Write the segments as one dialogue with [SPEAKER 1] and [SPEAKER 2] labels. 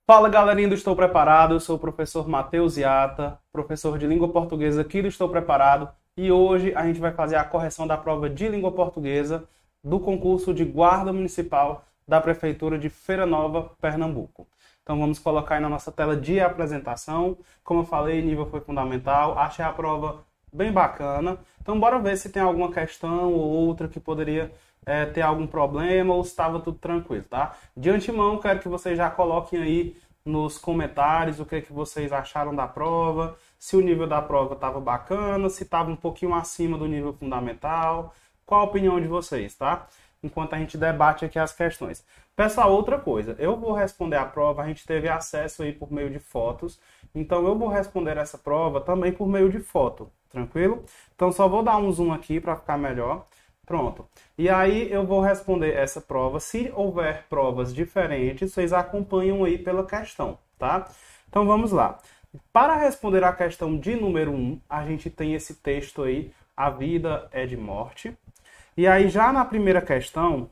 [SPEAKER 1] Fala galerinha do Estou Preparado, eu sou o professor Matheus Iata, professor de língua portuguesa aqui do Estou Preparado, e hoje a gente vai fazer a correção da prova de língua portuguesa do concurso de guarda municipal da Prefeitura de Feira Nova, Pernambuco. Então vamos colocar aí na nossa tela de apresentação. Como eu falei, nível foi fundamental, achei a prova bem bacana. Então bora ver se tem alguma questão ou outra que poderia ter algum problema ou se estava tudo tranquilo, tá? De antemão, quero que vocês já coloquem aí nos comentários o que vocês acharam da prova, se o nível da prova estava bacana, se estava um pouquinho acima do nível fundamental, qual a opinião de vocês, tá? Enquanto a gente debate aqui as questões. Pessoal, outra coisa, eu vou responder a prova, a gente teve acesso aí por meio de fotos, então eu vou responder essa prova também por meio de foto, tranquilo? Então só vou dar um zoom aqui para ficar melhor. Pronto. E aí eu vou responder essa prova. Se houver provas diferentes, vocês acompanham aí pela questão, tá? Então vamos lá. Para responder a questão de número 1, a gente tem esse texto aí, a vida é de morte. E aí já na primeira questão,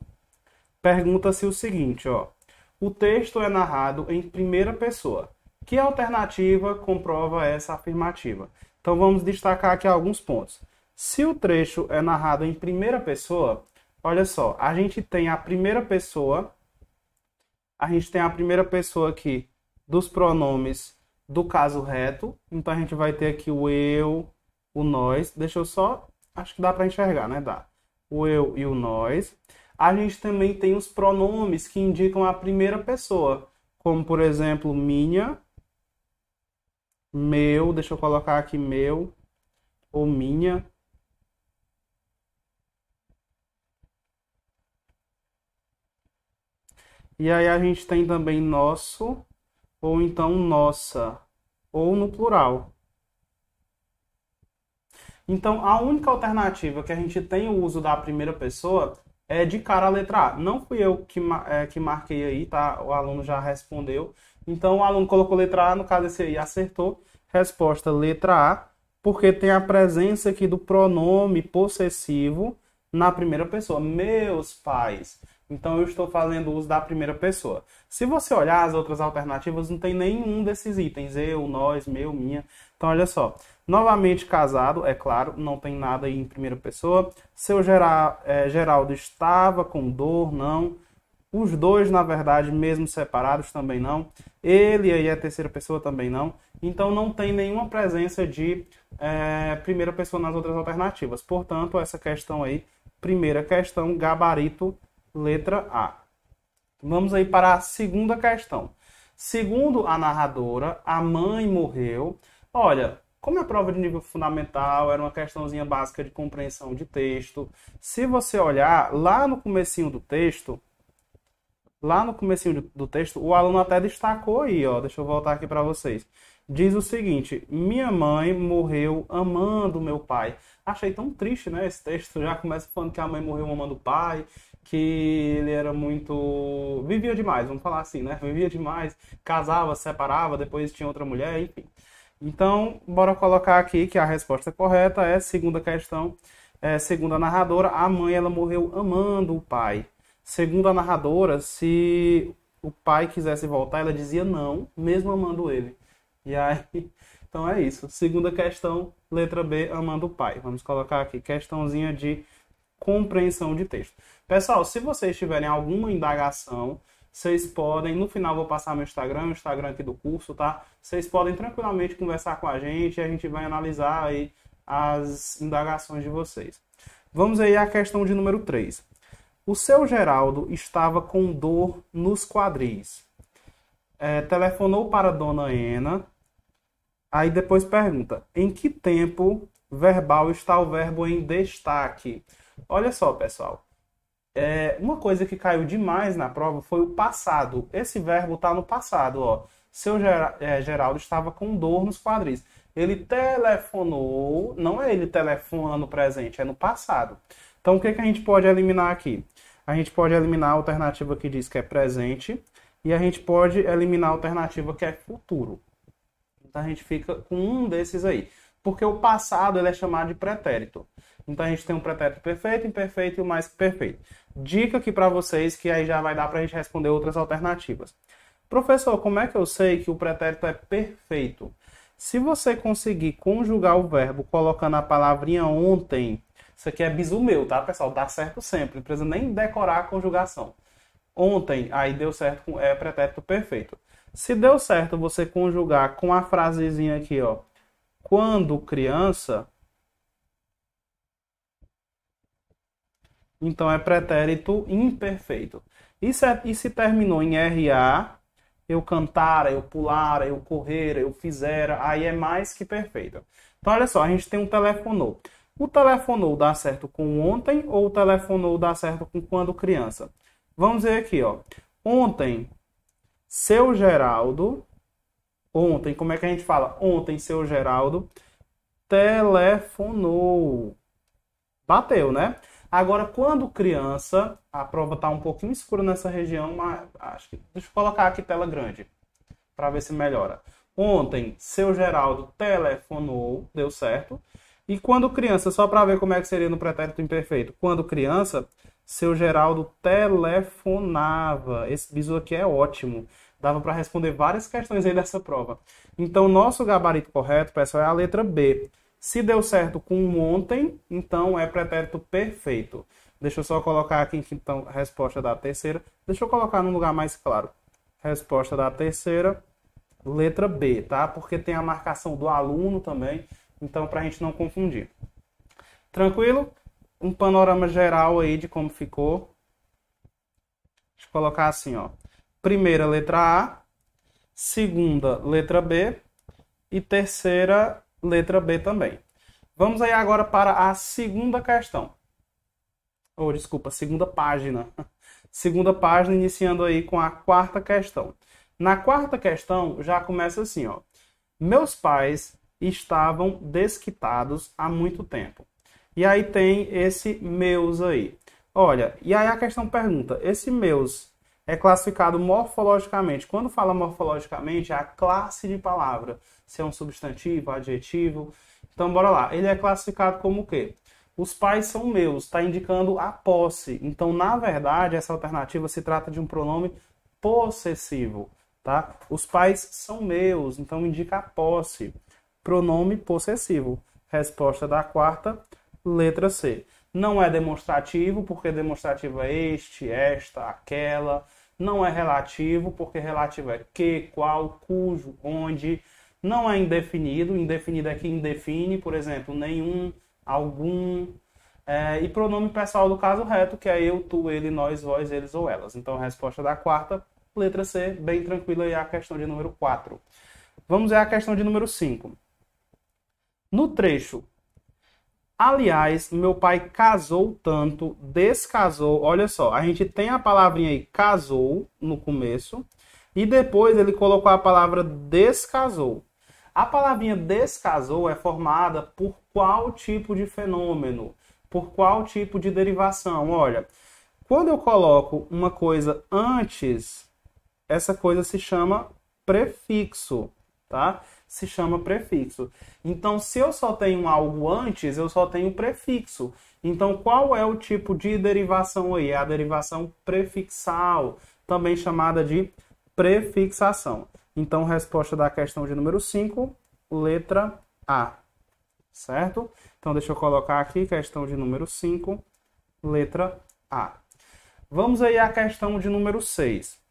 [SPEAKER 1] pergunta-se o seguinte, ó. O texto é narrado em primeira pessoa. Que alternativa comprova essa afirmativa? Então vamos destacar aqui alguns pontos. Se o trecho é narrado em primeira pessoa, olha só, a gente tem a primeira pessoa aqui dos pronomes do caso reto, então a gente vai ter aqui o eu, o nós, deixa eu só, acho que dá para enxergar, né? Dá. O eu e o nós. A gente também tem os pronomes que indicam a primeira pessoa, como por exemplo, minha, meu, deixa eu colocar aqui meu, ou minha. E aí a gente tem também nosso, ou então nossa, ou no plural. Então, a única alternativa que a gente tem o uso da primeira pessoa é de cara a letra A. Não fui eu que marquei aí, tá? O aluno já respondeu. Então, o aluno colocou letra A, no caso esse aí acertou. Resposta letra A, porque tem a presença aqui do pronome possessivo na primeira pessoa. Meus pais. Então, eu estou fazendo uso da primeira pessoa. Se você olhar as outras alternativas, não tem nenhum desses itens. Eu, nós, meu, minha. Então, olha só. Novamente casado, é claro, não tem nada aí em primeira pessoa. Seu Geraldo estava com dor, não. Os dois, na verdade, mesmo separados, também não. Ele aí é terceira pessoa, também não. Então, não tem nenhuma presença de primeira pessoa nas outras alternativas. Portanto, essa questão aí, primeira questão, gabarito, letra A. Vamos aí para a segunda questão. Segundo a narradora, a mãe morreu. Olha, como é prova de nível fundamental, era uma questãozinha básica de compreensão de texto. Se você olhar lá no comecinho do texto, o aluno até destacou aí, ó. Deixa eu voltar aqui para vocês. Diz o seguinte: minha mãe morreu amando meu pai. Achei tão triste, né? Esse texto já começa falando que a mãe morreu amando o pai, que ele era muito... vivia demais, vamos falar assim, né? Vivia demais, casava, separava, depois tinha outra mulher, enfim. Então, bora colocar aqui que a resposta correta é, segunda questão, segundo a narradora, a mãe ela morreu amando o pai. Segundo a narradora, se o pai quisesse voltar, ela dizia não, mesmo amando ele. E aí, então é isso. Segunda questão, letra B, amando o pai. Vamos colocar aqui, questãozinha de compreensão de texto. Pessoal, se vocês tiverem alguma indagação, vocês podem, no final vou passar meu Instagram, o Instagram aqui do curso, tá? Vocês podem tranquilamente conversar com a gente e a gente vai analisar aí as indagações de vocês. Vamos aí à questão de número 3. O seu Geraldo estava com dor nos quadris. Telefonou para Dona Ena. Aí depois pergunta, em que tempo verbal está o verbo em destaque? Olha só, pessoal. Uma coisa que caiu demais na prova foi o passado. Esse verbo está no passado, ó. Seu Geraldo estava com dor nos quadris. Ele telefonou, não é ele telefona no presente, é no passado. Então, o que a gente pode eliminar aqui? A gente pode eliminar a alternativa que diz que é presente e a gente pode eliminar a alternativa que é futuro. Então, a gente fica com um desses aí. Porque o passado ele é chamado de pretérito. Então, a gente tem um pretérito perfeito, imperfeito e o mais que perfeito. Dica aqui para vocês, que aí já vai dar para a gente responder outras alternativas. Professor, como é que eu sei que o pretérito é perfeito? Se você conseguir conjugar o verbo colocando a palavrinha ontem, isso aqui é bizu meu, tá, pessoal? Dá certo sempre, não precisa nem decorar a conjugação. Ontem, aí deu certo, é pretérito perfeito. Se deu certo você conjugar com a frasezinha aqui, ó, quando criança, então é pretérito imperfeito. E se terminou em RA, eu cantara, eu pulara, eu correra, eu fizera, aí é mais que perfeito. Então, olha só, a gente tem um telefonou. O telefonou dá certo com ontem ou o telefonou dá certo com quando criança? Vamos ver aqui, ó. Ontem, seu Geraldo. Ontem, como é que a gente fala? Ontem, seu Geraldo telefonou. Bateu, né? Agora, quando criança, a prova está um pouquinho escura nessa região, mas acho que. Deixa eu colocar aqui tela grande para ver se melhora. Ontem, seu Geraldo telefonou, deu certo. E quando criança, só para ver como é que seria no pretérito imperfeito. Quando criança, seu Geraldo telefonava. Esse bizu aqui é ótimo. Dava para responder várias questões aí dessa prova. Então, nosso gabarito correto, pessoal, é a letra B. Se deu certo com ontem, então é pretérito perfeito. Deixa eu só colocar aqui, então, a resposta da terceira. Deixa eu colocar num lugar mais claro. Resposta da terceira, letra B, tá? Porque tem a marcação do aluno também, então para a gente não confundir. Tranquilo? Um panorama geral aí de como ficou. Deixa eu colocar assim, ó. Primeira, letra A. Segunda, letra B. E terceira, letra B também. Vamos aí agora para a segunda questão. Desculpa, segunda página. Segunda página, iniciando aí com a quarta questão. Na quarta questão, já começa assim, ó. Meus pais estavam desquitados há muito tempo. E aí tem esse meus aí. Olha, e aí a questão pergunta, esse meus é classificado morfologicamente. Quando fala morfologicamente, é a classe de palavra. Se é um substantivo, adjetivo. Então, bora lá. Ele é classificado como o quê? Os pais são meus. Está indicando a posse. Então, na verdade, essa alternativa se trata de um pronome possessivo. Tá? Os pais são meus. Então, indica a posse. Pronome possessivo. Resposta da quarta, letra C. Não é demonstrativo, porque demonstrativo é este, esta, aquela. Não é relativo, porque relativo é que, qual, cujo, onde. Não é indefinido. Indefinido é que indefine, por exemplo, nenhum, algum. E pronome pessoal do caso reto, que é eu, tu, ele, nós, vós, eles ou elas. Então, resposta da quarta, letra C, bem tranquila, e a questão de número 4. Vamos ver a questão de número 5. No trecho, aliás, meu pai casou tanto, descasou. Olha só, a gente tem a palavrinha aí, casou, no começo. E depois ele colocou a palavra descasou. A palavrinha descasou é formada por qual tipo de fenômeno? Por qual tipo de derivação? Olha, quando eu coloco uma coisa antes, essa coisa se chama prefixo, tá? Se chama prefixo. Então, se eu só tenho algo antes, eu só tenho prefixo. Então, qual é o tipo de derivação aí? É a derivação prefixal, também chamada de prefixação. Então, resposta da questão de número 5, letra A. Certo? Então, deixa eu colocar aqui, questão de número 5, letra A. Vamos aí à questão de número 6.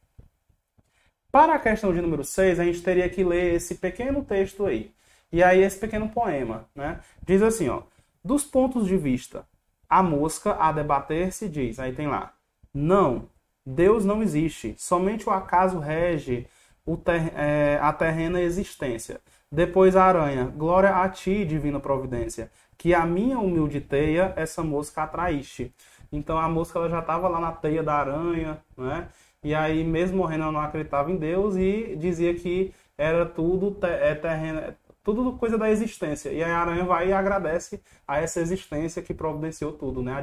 [SPEAKER 1] Para a questão de número 6, a gente teria que ler esse pequeno texto aí. E aí, esse pequeno poema, né? Diz assim, ó. Dos pontos de vista, a mosca a debater-se diz, aí tem lá, não, Deus não existe, somente o acaso rege a terrena existência. Depois a aranha, glória a ti, divina providência, que a minha humilde teia essa mosca atraíste. Então a mosca ela já estava lá na teia da aranha, né? E aí mesmo morrendo ela não acreditava em Deus e dizia que era tudo terreno, tudo coisa da existência. E a aranha vai e agradece a essa existência que providenciou tudo, né?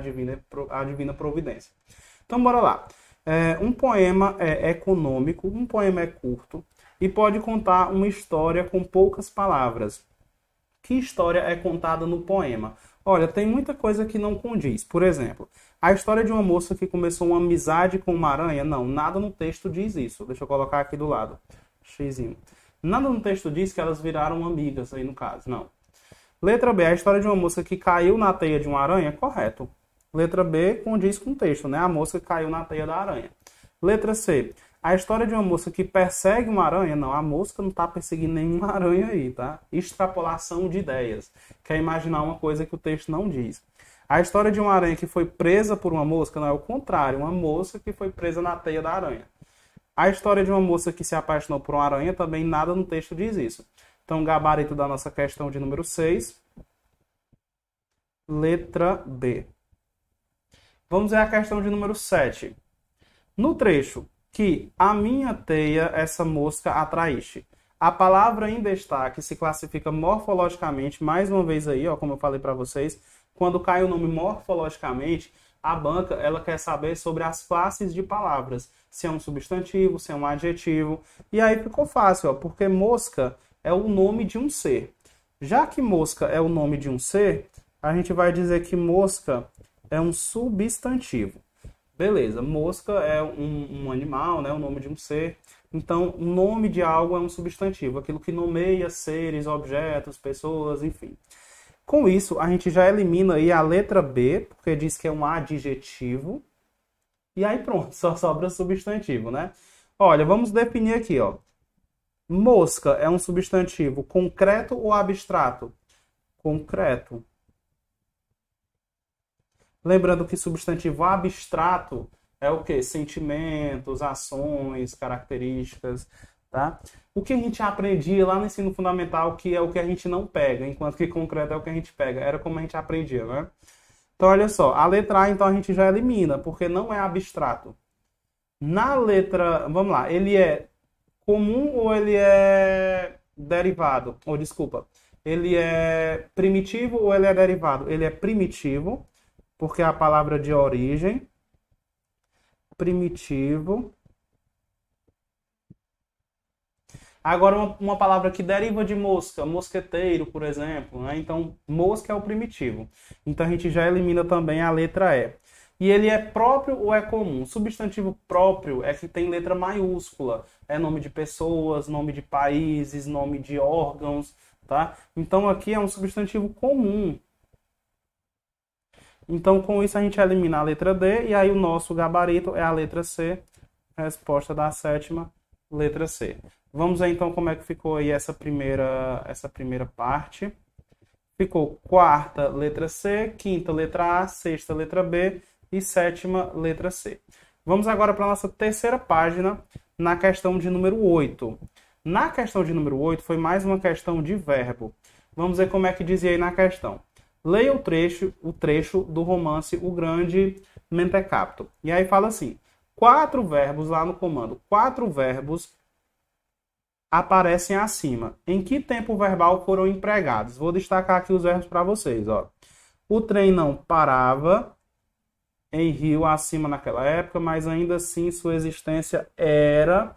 [SPEAKER 1] A divina providência. Então bora lá. Um poema é econômico, um poema é curto e pode contar uma história com poucas palavras. Que história é contada no poema? Olha, tem muita coisa que não condiz. Por exemplo, a história de uma moça que começou uma amizade com uma aranha. Não, nada no texto diz isso. Deixa eu colocar aqui do lado. Xizinho. Nada no texto diz que elas viraram amigas aí no caso, não. Letra B, a história de uma moça que caiu na teia de uma aranha, correto. Letra B condiz com o texto, né? A moça caiu na teia da aranha. Letra C, a história de uma moça que persegue uma aranha, não, a moça não está perseguindo nenhuma aranha aí, tá? Extrapolação de ideias. Quer imaginar uma coisa que o texto não diz. A história de uma aranha que foi presa por uma mosca, não, é o contrário, uma mosca que foi presa na teia da aranha. A história de uma moça que se apaixonou por uma aranha, também nada no texto diz isso. Então, gabarito da nossa questão de número 6. Letra B. Vamos ver a questão de número 7. No trecho que a minha teia, essa mosca atraíste. A palavra em destaque se classifica morfologicamente, mais uma vez aí, ó, como eu falei para vocês, quando cai o nome morfologicamente, a banca ela quer saber sobre as classes de palavras, se é um substantivo, se é um adjetivo. E aí ficou fácil, ó, porque mosca é o nome de um ser. Já que mosca é o nome de um ser, a gente vai dizer que mosca é um substantivo. Beleza, mosca é um animal, né, o nome de um ser. Então, o nome de algo é um substantivo, aquilo que nomeia seres, objetos, pessoas, enfim. Com isso, a gente já elimina aí a letra B, porque diz que é um adjetivo. E aí pronto, só sobra substantivo, né? Olha, vamos definir aqui, ó. Mosca é um substantivo concreto ou abstrato? Concreto. Lembrando que substantivo abstrato é o quê? Sentimentos, ações, características, tá? O que a gente aprendia lá no ensino fundamental, que é o que a gente não pega, enquanto que concreto é o que a gente pega. Era como a gente aprendia, né? Então, olha só, a letra A, então, a gente já elimina, porque não é abstrato. Na letra, vamos lá, ele é comum ou ele é derivado? Ou, desculpa, ele é primitivo ou ele é derivado? Ele é primitivo, porque é a palavra de origem. Primitivo. Agora, uma palavra que deriva de mosca, mosqueteiro, por exemplo, né? Então, mosca é o primitivo. Então, a gente já elimina também a letra E. E ele é próprio ou é comum? Substantivo próprio é que tem letra maiúscula. É nome de pessoas, nome de países, nome de órgãos, tá? Então, aqui é um substantivo comum. Então, com isso, a gente elimina a letra D. E aí, o nosso gabarito é a letra C. Resposta da sétima, letra C. Vamos ver, então, como é que ficou aí essa primeira parte. Ficou quarta, letra C. Quinta, letra A. Sexta, letra B. E sétima, letra C. Vamos agora para a nossa terceira página, na questão de número 8. Na questão de número 8, foi mais uma questão de verbo. Vamos ver como é que dizia aí na questão. Leia o trecho do romance O Grande Mentecapto. E aí fala assim, 4 verbos lá no comando. 4 verbos aparecem acima. Em que tempo verbal foram empregados? Vou destacar aqui os verbos para vocês. Ó. O trem não parava em Rio acima naquela época, mas ainda assim sua existência era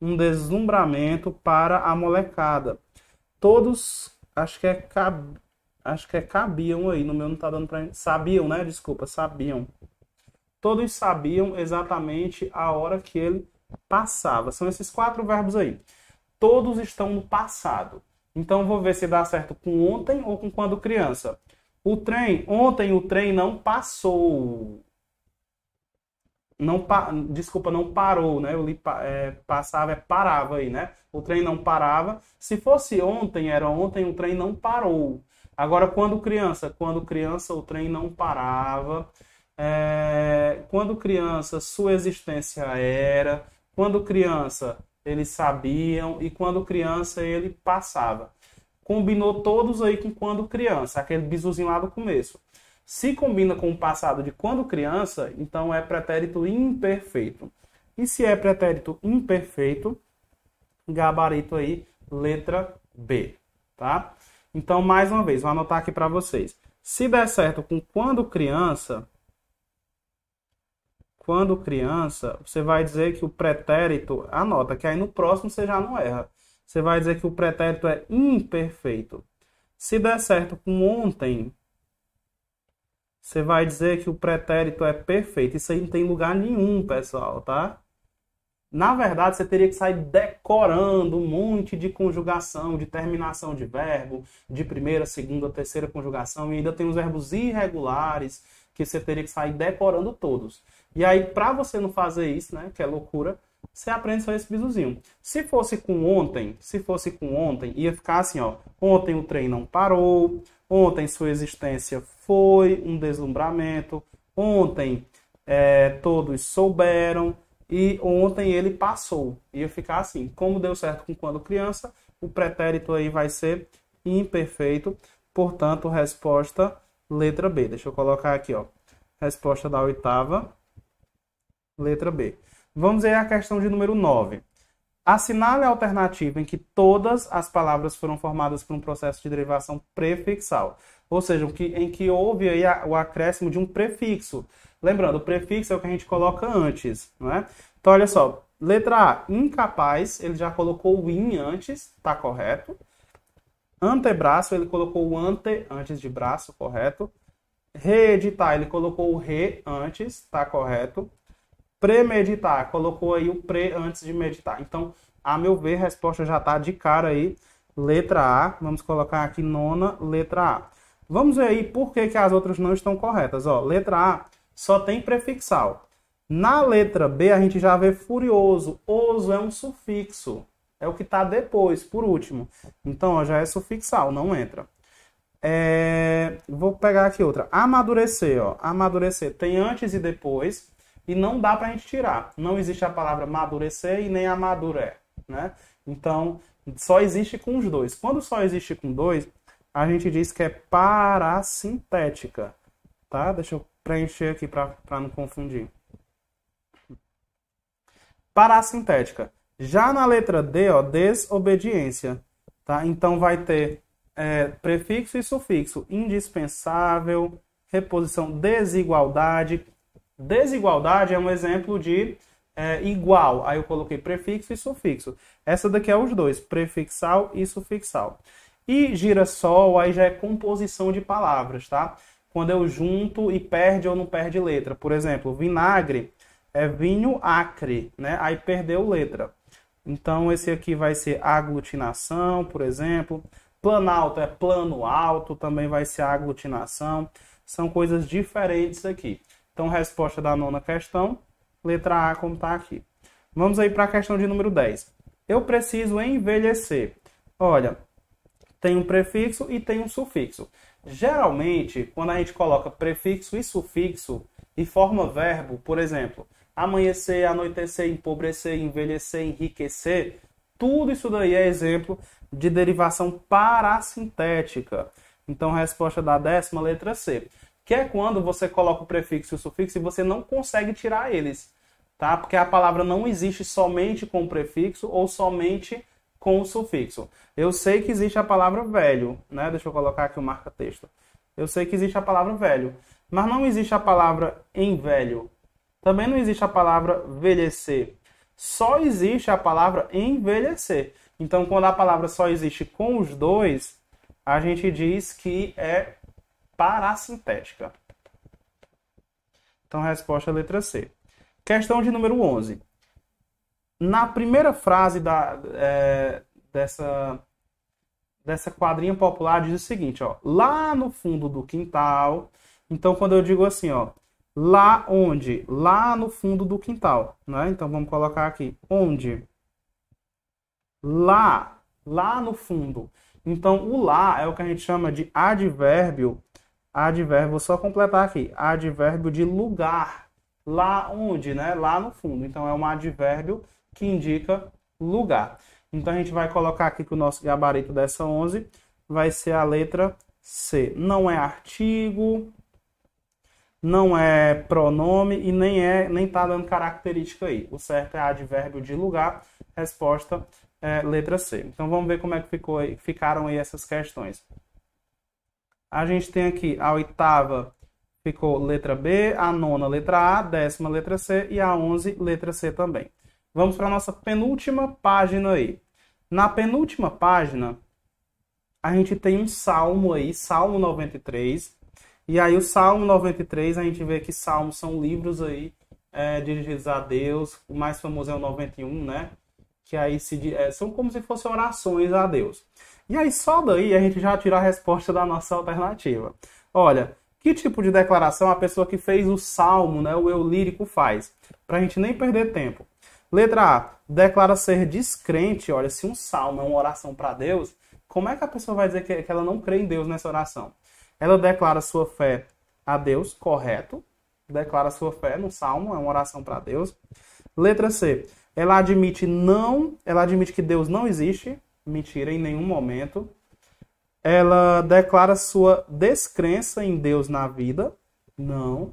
[SPEAKER 1] um deslumbramento para a molecada. Todos, acho que cabiam aí, no meu não tá dando pra... Sabiam, né? Desculpa, sabiam. Todos sabiam exatamente a hora que ele passava. São esses 4 verbos aí. Todos estão no passado. Então, vou ver se dá certo com ontem ou com quando criança. Ontem o trem não passou. Desculpa, não parou, né? Eu li passava, parava aí, né? O trem não parava. Se fosse ontem, era ontem, o trem não parou. Agora, quando criança, o trem não parava. Quando criança, sua existência era. Quando criança, eles sabiam. E quando criança, ele passava. Combinou todos aí com quando criança, aquele bisuzinho lá do começo. Se combina com o passado de quando criança, então é pretérito imperfeito. E se é pretérito imperfeito, gabarito aí, letra B, tá? Então, mais uma vez, vou anotar aqui para vocês. Se der certo com quando criança, você vai dizer que o pretérito, anota, que aí no próximo você já não erra. Você vai dizer que o pretérito é imperfeito. Se der certo com ontem, você vai dizer que o pretérito é perfeito. Isso aí não tem lugar nenhum, pessoal, tá? Na verdade, você teria que sair decorando um monte de conjugação, de terminação de verbo, de primeira, segunda, terceira conjugação, e ainda tem os verbos irregulares, que você teria que sair decorando todos. E aí, para você não fazer isso, né, que é loucura, você aprende só esse bisuzinho. Se fosse com ontem, ia ficar assim, ó. Ontem o trem não parou, ontem sua existência foi um deslumbramento, ontem todos souberam, e ontem ele passou. Ia ficar assim. Como deu certo com quando criança, o pretérito aí vai ser imperfeito. Portanto, resposta letra B. Deixa eu colocar aqui, ó. Resposta da oitava, letra B. Vamos ver a questão de número 9. Assinale a alternativa em que todas as palavras foram formadas por um processo de derivação prefixal. Ou seja, em que houve aí o acréscimo de um prefixo. Lembrando, o prefixo é o que a gente coloca antes, não é? Então, olha só. Letra A, incapaz, ele já colocou o in antes, tá correto. Antebraço, ele colocou o ante antes de braço, correto. Reeditar, ele colocou o re antes, tá correto. Premeditar, colocou aí o pre antes de meditar. Então, a meu ver, a resposta já tá de cara aí. Letra A, vamos colocar aqui nona, letra A. Vamos ver aí por que as outras não estão corretas. Ó, letra A só tem prefixal. Na letra B, a gente já vê furioso. Oso é um sufixo. É o que está depois, por último. Então, ó, já é sufixal, não entra. Vou pegar aqui outra. Amadurecer, ó. Amadurecer tem antes e depois. E não dá pra gente tirar. Não existe a palavra amadurecer e nem amaduré, né? Então, só existe com os dois. Quando só existe com dois, a gente diz que é parasintética, tá? Deixa eu preencher aqui para não confundir. Parasintética. Já na letra D, ó, desobediência, tá? Então vai ter prefixo e sufixo. Indispensável, reposição, desigualdade. Desigualdade é um exemplo de igual. Aí eu coloquei prefixo e sufixo. Essa daqui é os dois, prefixal e sufixal. E girassol, aí já é composição de palavras, tá? Quando eu junto e perde ou não perde letra. Por exemplo, vinagre é vinho acre, né? Aí perdeu letra. Então, esse aqui vai ser aglutinação, por exemplo. Planalto é plano alto, também vai ser aglutinação. São coisas diferentes aqui. Então, resposta da nona questão, letra A, como está aqui. Vamos aí para a questão de número 10. Eu preciso envelhecer. Olha, tem um prefixo e tem um sufixo. Geralmente, quando a gente coloca prefixo e sufixo e forma verbo, por exemplo, amanhecer, anoitecer, empobrecer, envelhecer, enriquecer, tudo isso daí é exemplo de derivação parasintética. Então, resposta da décima, letra C. Que é quando você coloca o prefixo e o sufixo e você não consegue tirar eles, tá? Porque a palavra não existe somente com o prefixo ou somente com o sufixo. Eu sei que existe a palavra velho, né? Deixa eu colocar aqui o marca-texto. Eu sei que existe a palavra velho, mas não existe a palavra em velho. Também não existe a palavra velhecer. Só existe a palavra envelhecer. Então, quando a palavra só existe com os dois, a gente diz que é parasintética. Então, a resposta é a letra C. Questão de número 11. Na primeira frase dessa quadrinha popular diz o seguinte, ó. Lá no fundo do quintal. Então, quando eu digo assim, ó. Lá onde? Lá no fundo do quintal, né? Então, vamos colocar aqui. Onde? Lá. Lá no fundo. Então, o lá é o que a gente chama de advérbio. Advérbio, vou só completar aqui. Advérbio de lugar. Lá onde, né? Lá no fundo. Então, é um advérbio que indica lugar. Então, a gente vai colocar aqui que o nosso gabarito dessa 11 vai ser a letra C. Não é artigo, não é pronome e nem tá dando característica aí. O certo é advérbio de lugar. Resposta é letra C. Então, vamos ver como é que ficaram aí essas questões. A gente tem aqui a oitava ficou letra B, a nona letra A, a décima letra C e a 11 letra C também. Vamos para a nossa penúltima página aí. Na penúltima página, a gente tem um salmo aí, Salmo 93. E aí o Salmo 93, a gente vê que salmos são livros aí dirigidos a Deus. O mais famoso é o 91, né? Que aí são como se fossem orações a Deus. E aí só daí a gente já tira a resposta da nossa alternativa. Olha, que tipo de declaração a pessoa que fez o salmo, né, o eu lírico faz? Pra gente nem perder tempo. Letra A, declara ser descrente. Olha, se um salmo é uma oração para Deus, como é que a pessoa vai dizer que ela não crê em Deus nessa oração? Ela declara sua fé a Deus, correto. Declara sua fé no salmo, é uma oração para Deus. Letra C, ela admite que Deus não existe. Mentira, em nenhum momento. Ela declara sua descrença em Deus na vida. Não.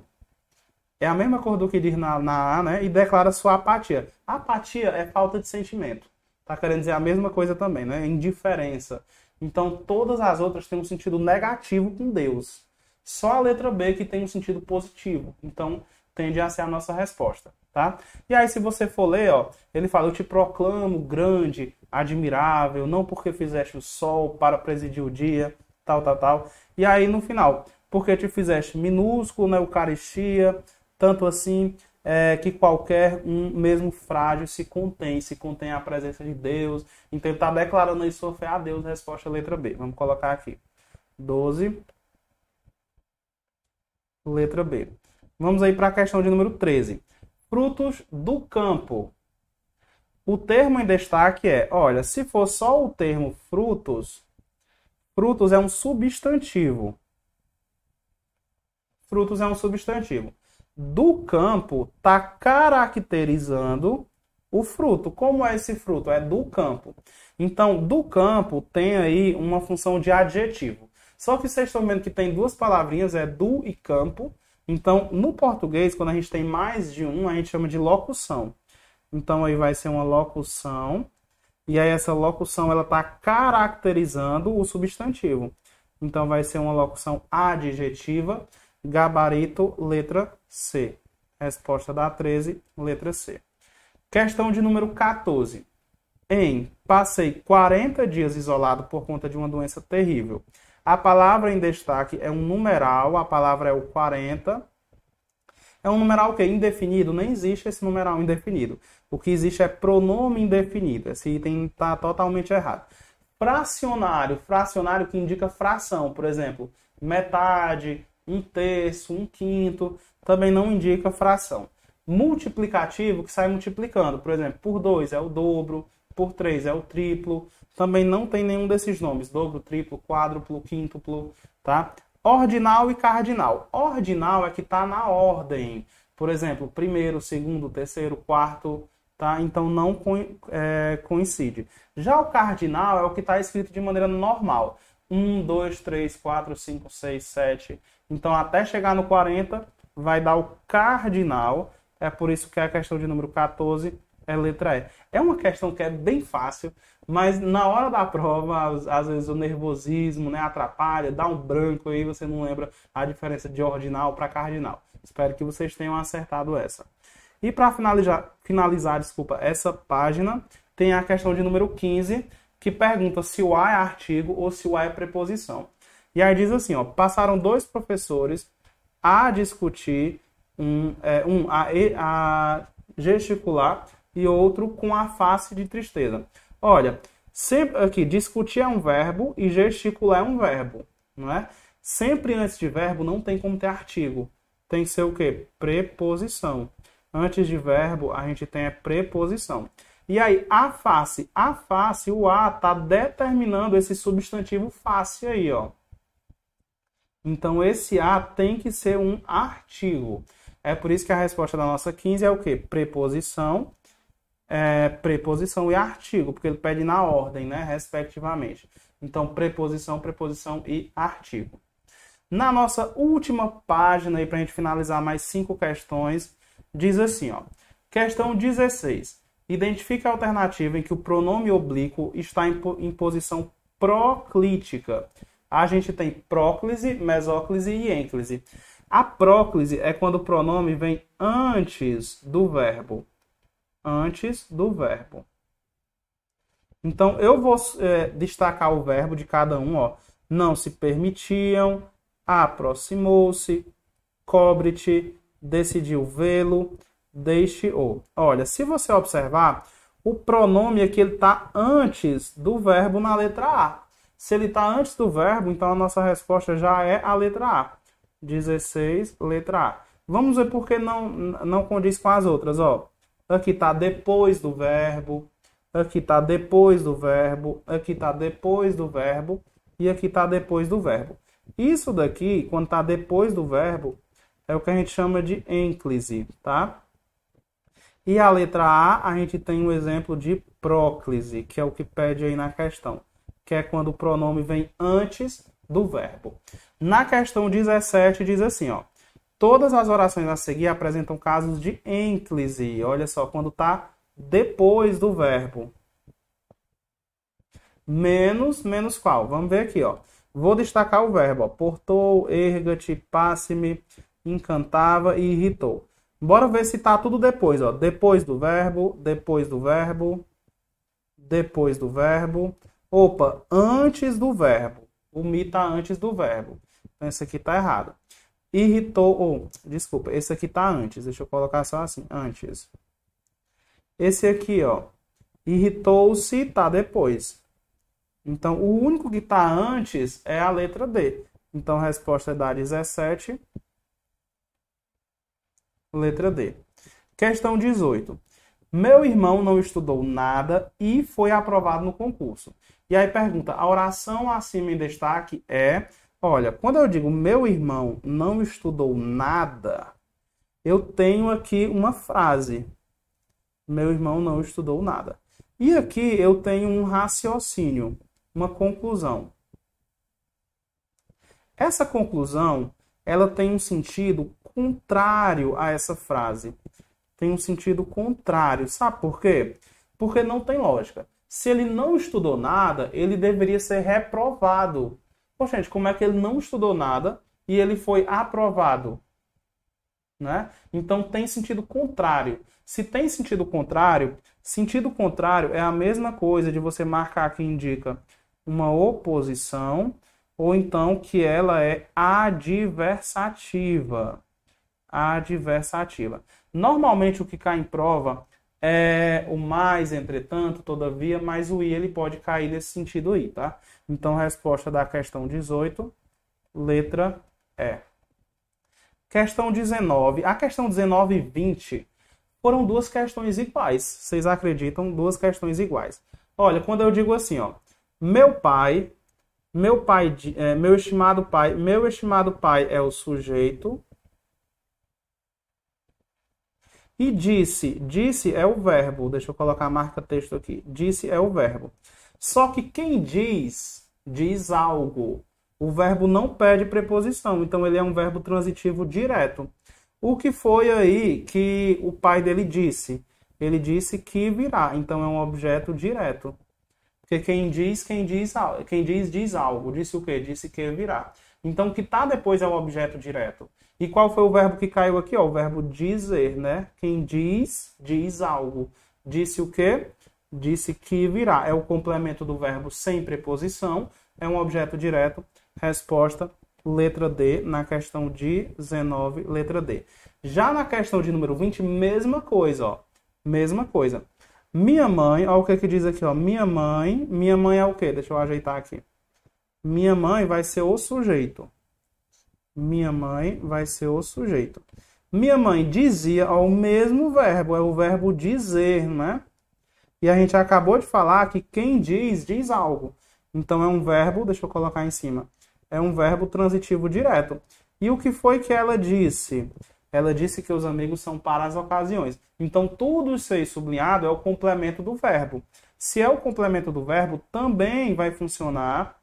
[SPEAKER 1] É a mesma coisa do que diz na A, né? E declara sua apatia. Apatia é falta de sentimento. Tá querendo dizer a mesma coisa também, né? Indiferença. Então, todas as outras têm um sentido negativo com Deus. Só a letra B que tem um sentido positivo. Então, tende a ser a nossa resposta, tá? E aí, se você for ler, ó, ele fala, eu te proclamo grande, admirável, não porque fizeste o sol para presidir o dia, tal, tal, tal. E aí, no final, porque te fizeste minúsculo na Eucaristia, tanto assim que qualquer um, mesmo frágil, se contém a presença de Deus. Então, ele está declarando aí sua fé a Deus, resposta letra B. Vamos colocar aqui. 12, letra B. Vamos aí para a questão de número 13. Frutos do campo. O termo em destaque é, olha, se for só o termo frutos, frutos é um substantivo. Frutos é um substantivo. Do campo está caracterizando o fruto. Como é esse fruto? É do campo. Então, do campo tem aí uma função de adjetivo. Só que vocês estão vendo que tem duas palavrinhas, é do e campo. Então, no português, quando a gente tem mais de um, a gente chama de locução. Então, aí vai ser uma locução. E aí, essa locução, ela está caracterizando o substantivo. Então, vai ser uma locução adjetiva. Gabarito, letra C. Resposta da 13, letra C. Questão de número 14. Passei 40 dias isolado por conta de uma doença terrível. A palavra em destaque é um numeral, a palavra é o 40. É um numeral que indefinido, nem existe esse numeral indefinido. O que existe é pronome indefinido. Esse item está totalmente errado. Fracionário, fracionário que indica fração, por exemplo, metade, um terço, um quinto, também não indica fração. Multiplicativo que sai multiplicando, por exemplo, por 2 é o dobro, por 3 é o triplo, também não tem nenhum desses nomes, dobro, triplo, quádruplo, quíntuplo, tá? Ordinal e cardinal. Ordinal é que está na ordem, por exemplo, primeiro, segundo, terceiro, quarto, tá? Então não coincide. Já o cardinal é o que está escrito de maneira normal. 1, 2, 3, 4, 5, 6, 7. Então, até chegar no 40, vai dar o cardinal. É por isso que a questão de número 14 é letra E. É uma questão que é bem fácil, mas na hora da prova, às vezes o nervosismo, né, atrapalha, dá um branco aí, você não lembra a diferença de ordinal para cardinal. Espero que vocês tenham acertado essa. E para finalizar, essa página, tem a questão de número 15, que pergunta se o a é artigo ou se o a é preposição. E aí diz assim, ó, passaram dois professores a discutir, a gesticular e outro com a face de tristeza. Olha, sempre aqui, discutir é um verbo e gesticular é um verbo, não é? Sempre antes de verbo não tem como ter artigo. Tem que ser o quê? Preposição. Antes de verbo, a gente tem a preposição. E aí, a face, o a está determinando esse substantivo face aí, ó. Então, esse a tem que ser um artigo. É por isso que a resposta da nossa 15 é o quê? Preposição, preposição e artigo, porque ele pede na ordem, né? Respectivamente. Então, preposição, preposição e artigo. Na nossa última página, para a gente finalizar mais 5 questões, diz assim, ó. Questão 16. Identifique a alternativa em que o pronome oblíquo está em posição proclítica. A gente tem próclise, mesóclise e ênclise. A próclise é quando o pronome vem antes do verbo. Antes do verbo. Então, eu vou destacar o verbo de cada um. Ó. Não se permitiam, aproximou-se, cobre-te, decidiu vê-lo, deixe-o. Olha, se você observar, o pronome aqui está antes do verbo na letra A. Se ele está antes do verbo, então a nossa resposta já é a letra A. 16, letra A. Vamos ver por que não condiz com as outras. Ó. Aqui está depois do verbo, aqui está depois do verbo, aqui está depois do verbo e aqui está depois do verbo. Isso daqui, quando está depois do verbo, é o que a gente chama de ênclise, tá? E a letra A gente tem um exemplo de próclise, que é o que pede aí na questão, que é quando o pronome vem antes do verbo. Na questão 17 diz assim, ó, todas as orações a seguir apresentam casos de ênclise. Olha só, quando está depois do verbo. Menos qual? Vamos ver aqui, ó. Vou destacar o verbo, ó. Portou, erga-te, passe-me, encantava e irritou. Bora ver se tá tudo depois, ó. Depois do verbo, depois do verbo, depois do verbo. Opa, antes do verbo. O mi tá antes do verbo. Então esse aqui tá errado. Irritou, desculpa, esse aqui tá antes. Deixa eu colocar só assim, antes. Esse aqui, ó. Irritou-se tá depois. Então o único que tá antes é a letra D. Então a resposta é da 17. Letra D. Questão 18. Meu irmão não estudou nada e foi aprovado no concurso. E aí pergunta, a oração acima em destaque é... Olha, quando eu digo meu irmão não estudou nada, eu tenho aqui uma frase. Meu irmão não estudou nada. E aqui eu tenho um raciocínio, uma conclusão. Essa conclusão, ela tem um sentido contrário a essa frase. Tem um sentido contrário. Sabe por quê? Porque não tem lógica. Se ele não estudou nada, ele deveria ser reprovado. Poxa, gente, como é que ele não estudou nada e ele foi aprovado? Né? Então tem sentido contrário. Se tem sentido contrário é a mesma coisa de você marcar que indica uma oposição ou então que ela é adversativa. Adversativa. Normalmente o que cai em prova é o mais, entretanto, todavia, mas o i ele pode cair nesse sentido aí, tá? Então, resposta da questão 18, letra E. Questão 19. A questão 19 e 20 foram duas questões iguais. Vocês acreditam? Duas questões iguais. Olha, quando eu digo assim, ó, meu estimado pai é o sujeito. E disse é o verbo. Deixa eu colocar a marca texto aqui. Disse é o verbo. Só que quem diz algo. O verbo não pede preposição, então ele é um verbo transitivo direto. O que foi aí que o pai dele disse? Ele disse que virá, então é um objeto direto. Porque quem diz algo. Disse o quê? Disse que virá. Então o que está depois é o objeto direto. E qual foi o verbo que caiu aqui? Ó, o verbo dizer, né? Quem diz algo. Disse o quê? Disse que virá. É o complemento do verbo sem preposição. É um objeto direto. Resposta, letra D, na questão 19, letra D. Já na questão de número 20, mesma coisa, ó. Mesma coisa. Minha mãe, olha o que diz aqui, ó. Minha mãe é o quê? Deixa eu ajeitar aqui. Minha mãe vai ser o sujeito. Minha mãe vai ser o sujeito. Minha mãe dizia, ó, o mesmo verbo, é o verbo dizer, né? E a gente acabou de falar que quem diz algo. Então é um verbo, deixa eu colocar em cima, é um verbo transitivo direto. E o que foi que ela disse? Ela disse que os amigos são para as ocasiões. Então tudo isso aí sublinhado é o complemento do verbo. Se é o complemento do verbo, também vai funcionar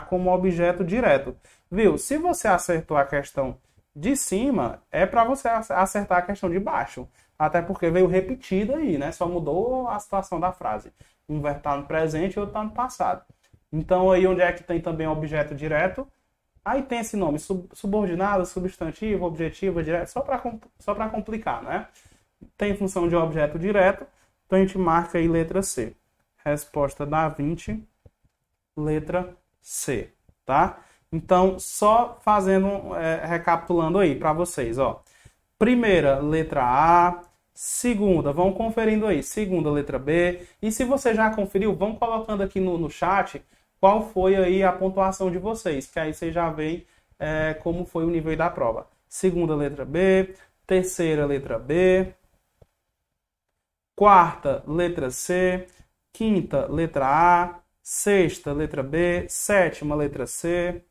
[SPEAKER 1] como objeto direto. Viu? Se você acertou a questão de cima, é para você acertar a questão de baixo. Até porque veio repetida aí, né? Só mudou a situação da frase. Um verbo está no presente e outro está no passado. Então, aí onde é que tem também objeto direto? Aí tem esse nome, subordinado, substantivo, objetivo, direto, só para complicar, né? Tem função de objeto direto, então a gente marca aí letra C. Resposta da 20, letra C, tá? Então, só fazendo, recapitulando aí para vocês, ó. Primeira, letra A. Segunda, vão conferindo aí. Segunda, letra B. E se você já conferiu, vão colocando aqui no chat qual foi aí a pontuação de vocês, que aí vocês já veem como foi o nível da prova. Segunda, letra B. Terceira, letra B. Quarta, letra C. Quinta, letra A. Sexta, letra B. Sétima, letra C.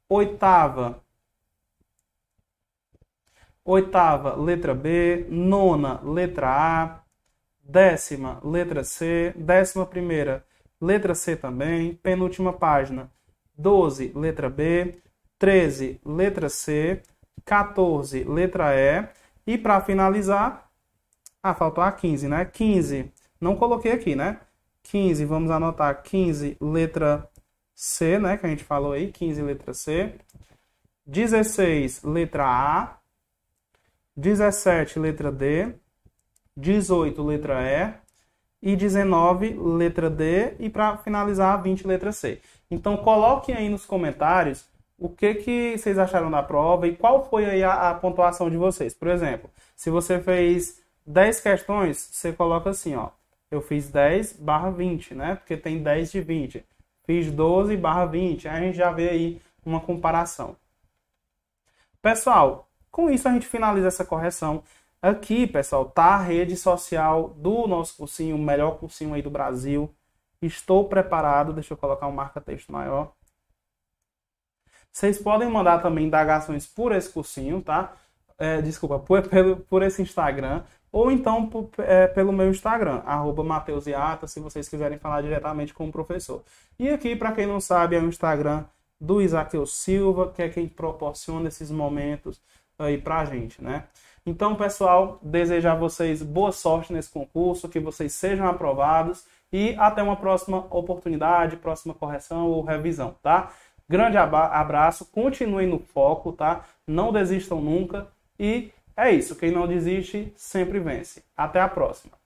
[SPEAKER 1] Oitava, letra B. Nona, letra A. Décima, letra C. 11ª, letra C também. Penúltima página, 12, letra B. 13, letra C. 14, letra E. E para finalizar, faltou a 15, né? 15, não coloquei aqui, né? 15, vamos anotar 15, letra C, né? Que a gente falou aí, 15, letra C. 16, letra A. 17, letra D. 18, letra E. E 19, letra D. E para finalizar, 20, letra C. Então, coloquem aí nos comentários o que vocês acharam da prova e qual foi aí a pontuação de vocês. Por exemplo, se você fez 10 questões, você coloca assim, ó. Eu fiz 10/20, né? Porque tem 10 de 20. Fiz 12/20. Aí a gente já vê aí uma comparação. Pessoal, com isso a gente finaliza essa correção. Aqui, pessoal, tá a rede social do nosso cursinho, o melhor cursinho aí do Brasil. Estou preparado. Deixa eu colocar um marca-texto maior. Vocês podem mandar também indagações por esse cursinho, tá? Desculpa, por esse Instagram. Ou então pelo meu Instagram, @mateusiata, se vocês quiserem falar diretamente com o professor. E aqui, para quem não sabe, é o Instagram do Isaqueu Silva, que é quem proporciona esses momentos aí pra gente, né? Então, pessoal, desejo a vocês boa sorte nesse concurso, que vocês sejam aprovados e até uma próxima oportunidade, próxima correção ou revisão, tá? Grande abraço, continuem no foco, tá? Não desistam nunca e é isso, quem não desiste sempre vence. Até a próxima.